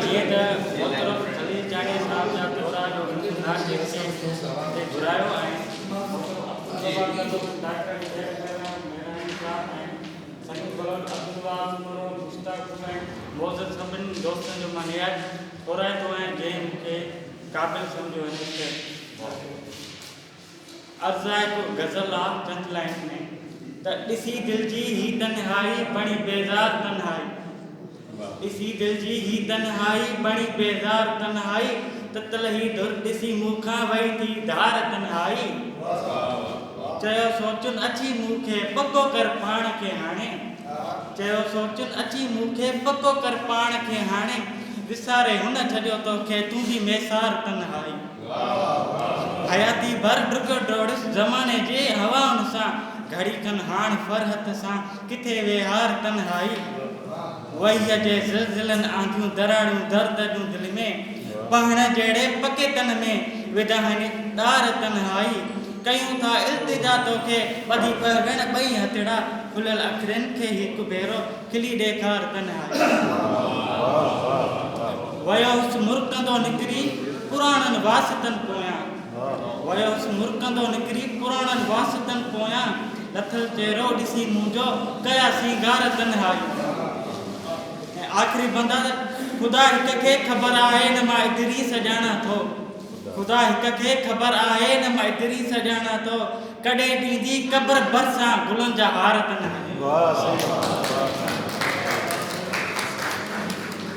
जीअं त मोहतरम अली जाने साहब जा पिता जो इंतज़ार जेके घुरायो ऐं डॉक्टर संगीत बलोच अब्दुल्लाह मुश्ताक ऐं मोहसिन सभिनी दोस्तनि जो मां नियाज़ घुराईंदो आहियां जंहिं मूंखे क़ाबिल सम्झो हिन अर्ज़ु आहे को गज़ल आहे चंद लाइन में त ॾिसी दिल जी ही तन्हाई बणी बेज़ार तन्हाई ॾिसी दिल जी ही तन्हाई बणी बेज़ार तन्हाई त तलही दुर ॾिसी मूंखां वई थी धार तन्हाई चयो सोचुन अची मूंखे पको कर पाण खे हाणे चयो सोचुन अची मूंखे पको कर पाण खे हाणे विसारे हुन छॾियो तोखे तूं बि मेसार तन्हाई हयाती भर डुक डोड़िस ज़माने जे हवाउनि सां घड़ी खन हाण फरहत सां किथे वेहार तन्हाई वहीअ जे ज़िलज़िलनि आंधियूं दराड़ूं दर्द जूं दिलि में पहण जहिड़े पके तन में विधाहिनि ॾार तन्हाई कयूं था इल्तिजा तोखे ॿधी पहगण ॿई हथड़ा खुलियल अखरनि खे हिकु भेरो खिली ॾेखार तन्हाई वयोसि मुर्कंदो निकिरी पुराणनि वासितनि पोयां वयोसि मुर्कंदो निकिरी पुराणनि वासितनि पोयां लथल चेहरो ॾिसी मुंहिंजो कया सींगार तन्हाई ऐं आख़िरी बंदा ख़ुदा हिक खे ख़बर आहे न मां इदरीस ॼाणा थो ख़ुदा हिक खे ख़बर आहे न मां इदरीस ॼाणा थो कॾहिं ॾींदी क़ब्र भरिसां गुलनि जा हार तन्हाई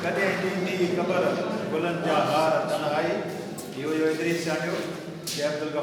कॾहिं ॾींदी क़ब्र गुलनि जा हार तन्हाई इहो इदरीस ॼाणियो कि अब्दुल